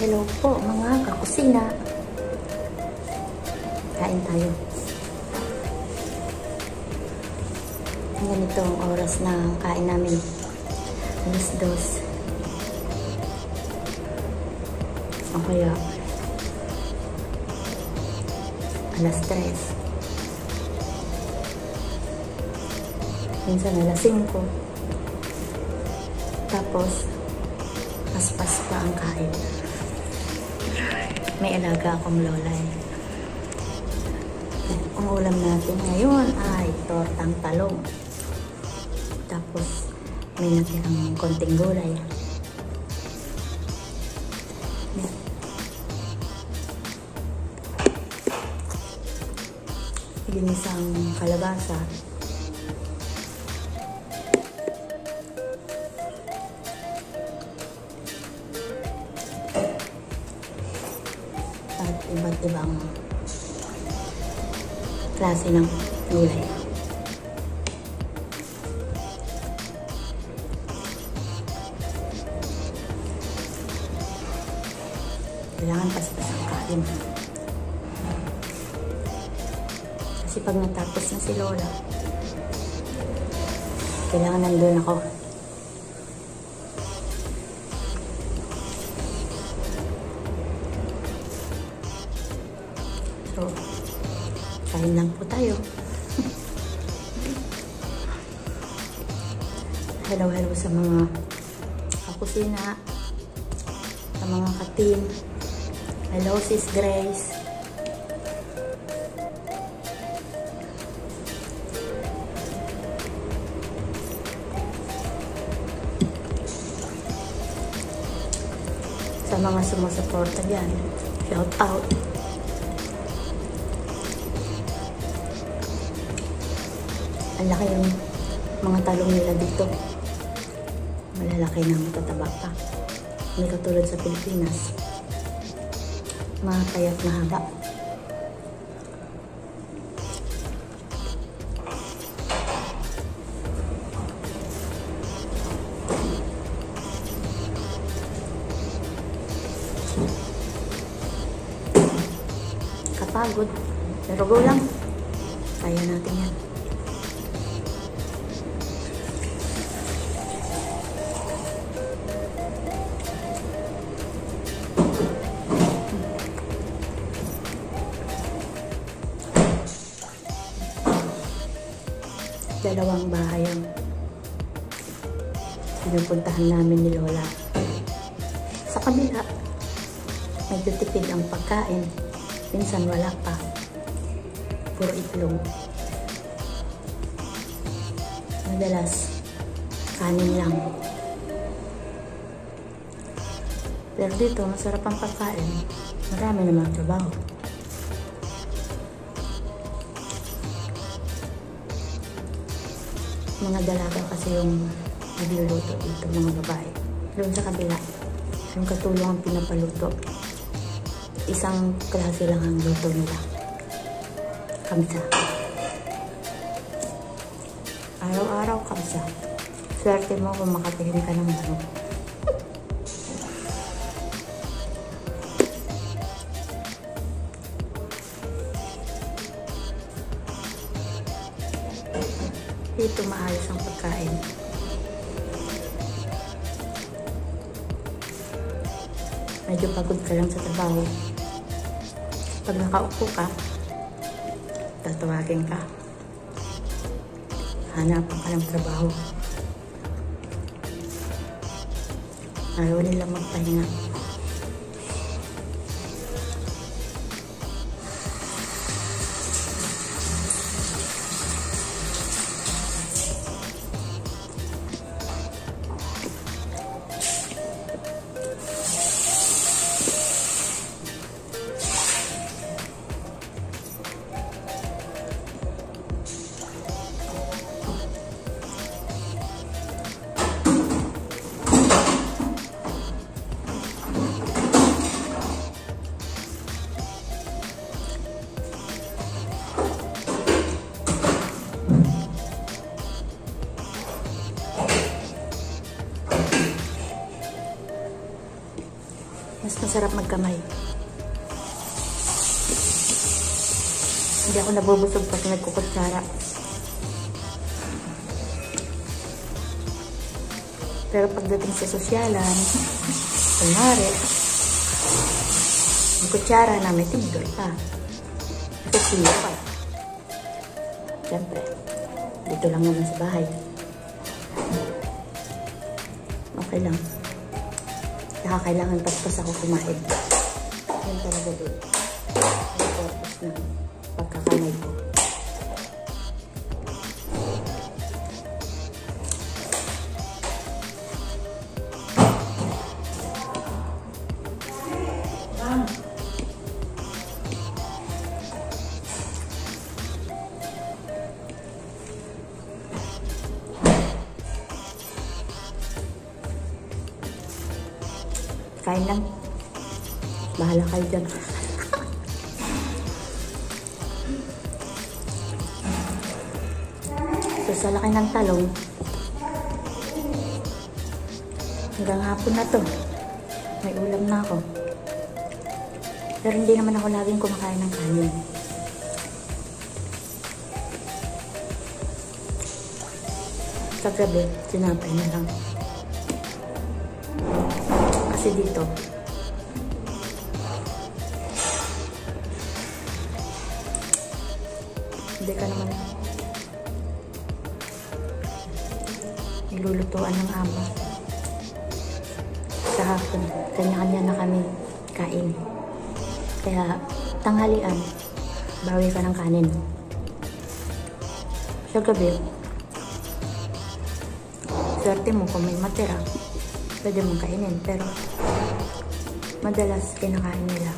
Hello po mga kakusina. Kain tayo. Ganito ang oras na kain namin. Alas 2. O kaya alas 3. Minsan alas 5. Tapos paspas pa ang kain. May alaga akong lola eh. Ang ulam natin ngayon ay tortang talong. Tapos may natirang konting gulay. Ginisang kalabasa. At iba't ibang klase ng gulay. Kailangan paspas ang kain. Kasi pag natapos na si Lola, kailangan nandun ako. So, kain lang po tayo. Hello sa mga kakusina, sa mga ka-team. Hello, Sis Grace. Sa mga sumusuporta dyan, shout out. Ang laki yung mga talong nila dito. Malalaki na, matataba pa. Hindi katulad sa Pilipinas. Mga payat na haba. Kapagod. Pero go lang. Kaya natin yan. Dalawang bahay ang pinupuntahan namin ni Lola. Sa kabila, medyo tipid ang pagkain. Minsan wala pa. Puro itlog. Madalas, kanin lang. Pero dito, masarap ang pagkain. Marami namang trabaho. Mga dalaga kasi yung nagluluto dito, mga babae. Doon sa kabila, yung katulong ang pinapaluto. Isang klase lang ang luto nila. Kamsa. Araw-araw kamsa. Swerte mo kung makatingin ka ng manok. Dito maayos ang pagkain. Medyo pagod ka lang sa trabaho. Pag nakaupo ka, tatawagin ka. Hanapan ka ng trabaho. Ayaw nila magpahinga. Mas masarap magkamay. Hindi ako nabubusog pag nagkukutsara. Pero pagdating sa sosyalan, kunwari, ang kutsara na may tinidor pa. Kasiyo pa. Siyempre, dito lang naman sa bahay. Okay lang. Saka kailangan tapos ako kumain. Yan talaga din. Ang purpose ng pagkakamay ko. Kain lang. Bahala kayo dyan. So, sa laki ng talong, hanggang hapon na to. May ulam na ako. Pero hindi naman ako laging kumakain ng kanin. Sa gabi, sinapay na lang. Kasi dito, hindi ka naman nilulutuan ng ama. Sa hapon, kanya-kanya na kami kain. Kaya, tanghalian, bawi ka ng kanin. Sa gabi, swerte mo kung may matira, pwede mong kainin. Pero, madalas kinakain nila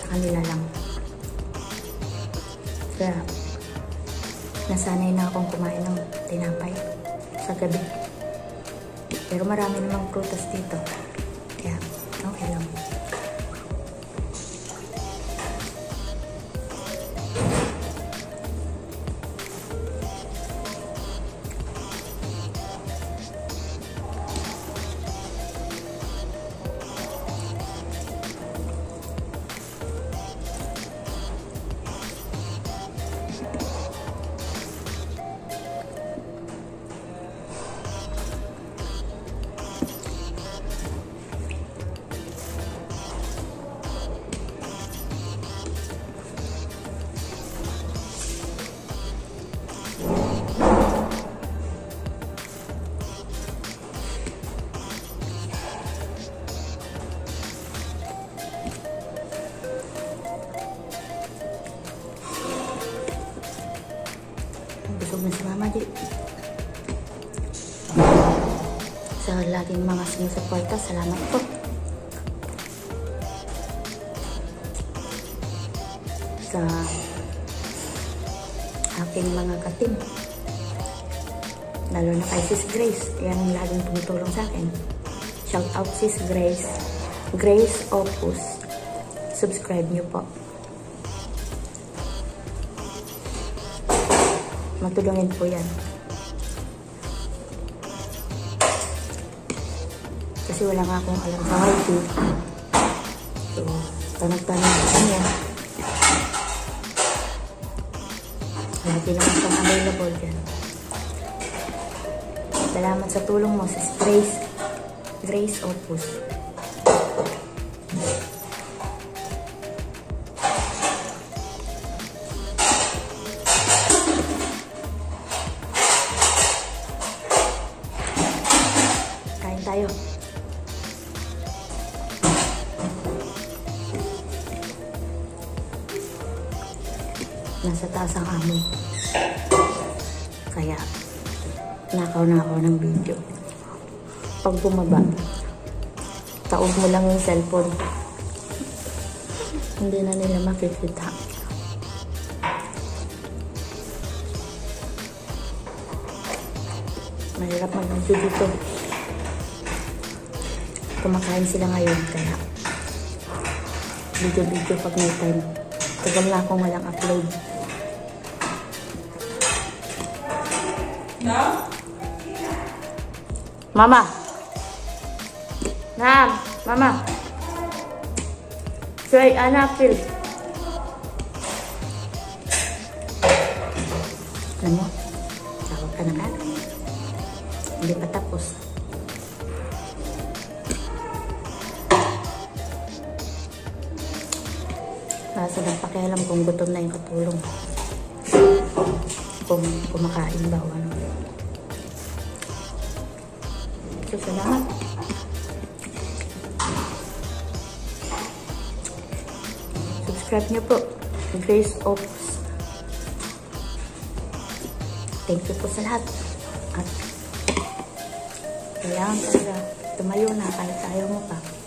sa kanila lang. Kaya, nasanay na akong kumain ng tinapay sa gabi. Pero marami namang prutas dito. Kaya, okay lang. Busog na si Mama Di. Sa laging mga sinusuporta, salamat po. Sa aking mga katim, lalo na kay Sis Grace, yan ang laging tumutulong sa akin. Shout out Sis Grace, Grace Opus. Subscribe niyo po. Matulungin po yan. Kasi wala nga akong alam sa YT. So, tanong-tanong ko niya. Lagi naman siyang available dyan. Salamat sa tulong mo sa Grace Opus. Tayo. Nasa taas ang amoy. Kaya nakaw na ako ng video. Pag bumaba, taog mo lang yung cellphone. Hindi na nila makikita. Mahirap mag-video dito. Kumakain sila ngayon, kaya video pag may time. Tagal na akong walang upload. Mama! Mama! Try anapil. Alam mo, tawag ka na ka. Hindi pa tapos. Basta ng pakialam kung gutom na yung katulong. Kung kumakain ba o ano. So, salamat. Subscribe niyo po. Grace Ops. Thank you po sa lahat. At kailangan talaga tumayo na kahit ayaw mo pa.